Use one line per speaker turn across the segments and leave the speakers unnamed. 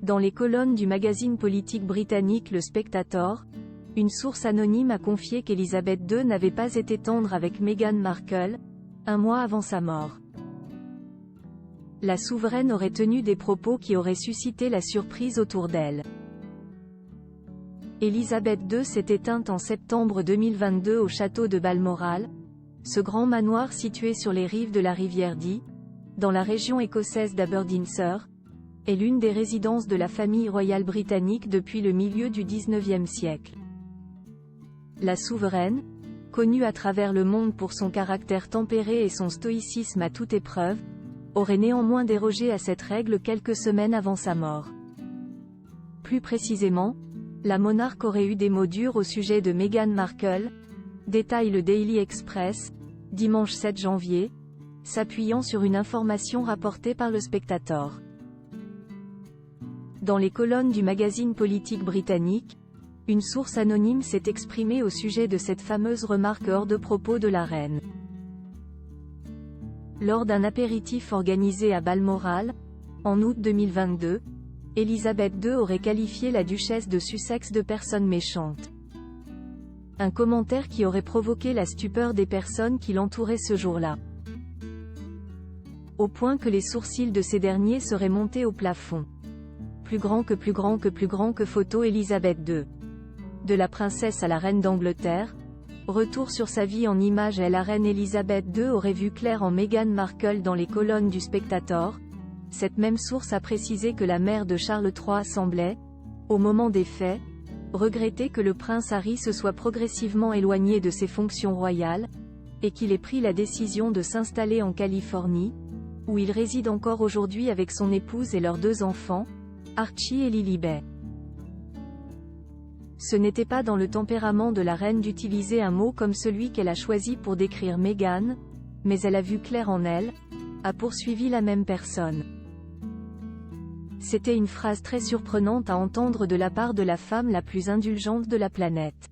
Dans les colonnes du magazine politique britannique Le Spectator, une source anonyme a confié qu'Elisabeth II n'avait pas été tendre avec Meghan Markle, un mois avant sa mort. La souveraine aurait tenu des propos qui auraient suscité la surprise autour d'elle. Elisabeth II s'est éteinte en septembre 2022 au château de Balmoral, ce grand manoir situé sur les rives de la rivière Dee, dans la région écossaise d'Aberdeenshire, est l'une des résidences de la famille royale britannique depuis le milieu du XIXe siècle. La souveraine, connue à travers le monde pour son caractère tempéré et son stoïcisme à toute épreuve, aurait néanmoins dérogé à cette règle quelques semaines avant sa mort. Plus précisément, la monarque aurait eu des mots durs au sujet de Meghan Markle, détaille le Daily Express, dimanche 7 janvier, s'appuyant sur une information rapportée par Le Spectator. Dans les colonnes du magazine politique britannique, une source anonyme s'est exprimée au sujet de cette fameuse remarque hors de propos de la reine. Lors d'un apéritif organisé à Balmoral, en août 2022, Elisabeth II aurait qualifié la duchesse de Sussex de personne méchante. Un commentaire qui aurait provoqué la stupeur des personnes qui l'entouraient ce jour-là. Au point que les sourcils de ces derniers seraient montés au plafond. Plus grand que photo Elisabeth II. De la princesse à la reine d'Angleterre, retour sur sa vie en images et la reine Elisabeth II aurait vu clair en Meghan Markle dans les colonnes du Spectator. Cette même source a précisé que la mère de Charles III semblait, au moment des faits, regretter que le prince Harry se soit progressivement éloigné de ses fonctions royales, et qu'il ait pris la décision de s'installer en Californie, où il réside encore aujourd'hui avec son épouse et leurs 2 enfants, Archie et Lilibet. Ce n'était pas dans le tempérament de la reine d'utiliser un mot comme celui qu'elle a choisi pour décrire Meghan, mais elle a vu clair en elle, a poursuivi la même personne. C'était une phrase très surprenante à entendre de la part de la femme la plus indulgente de la planète.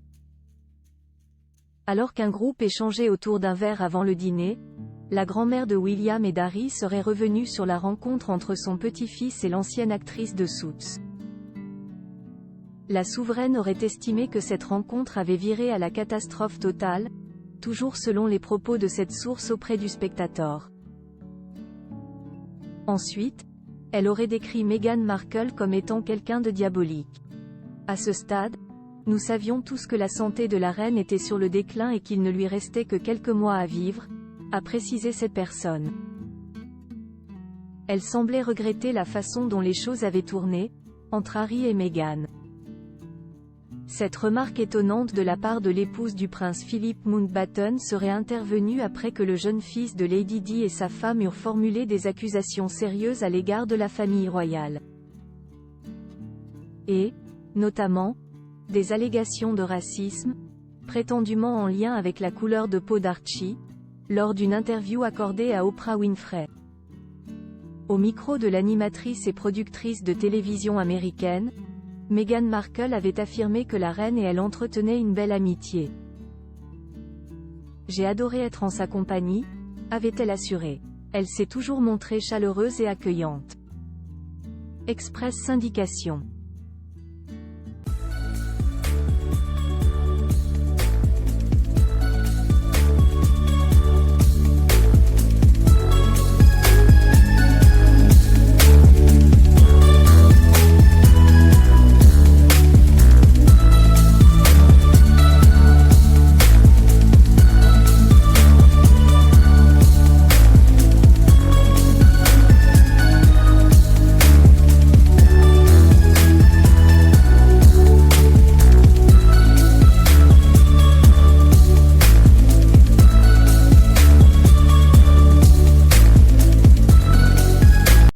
Alors qu'un groupe échangeait autour d'un verre avant le dîner, la grand-mère de William et d'Harry serait revenue sur la rencontre entre son petit-fils et l'ancienne actrice de Suits. La souveraine aurait estimé que cette rencontre avait viré à la catastrophe totale, toujours selon les propos de cette source auprès du Spectator. Ensuite, elle aurait décrit Meghan Markle comme étant quelqu'un de diabolique. À ce stade, nous savions tous que la santé de la reine était sur le déclin et qu'il ne lui restait que quelques mois à vivre, a précisé cette personne. Elle semblait regretter la façon dont les choses avaient tourné, entre Harry et Meghan. Cette remarque étonnante de la part de l'épouse du prince Philip Mountbatten serait intervenue après que le jeune fils de Lady Di et sa femme eurent formulé des accusations sérieuses à l'égard de la famille royale. Et, notamment, des allégations de racisme, prétendument en lien avec la couleur de peau d'Archie, lors d'une interview accordée à Oprah Winfrey. Au micro de l'animatrice et productrice de télévision américaine, Meghan Markle avait affirmé que la reine et elle entretenaient une belle amitié. « J'ai adoré être en sa compagnie », avait-elle assuré. Elle s'est toujours montrée chaleureuse et accueillante. Express Syndication.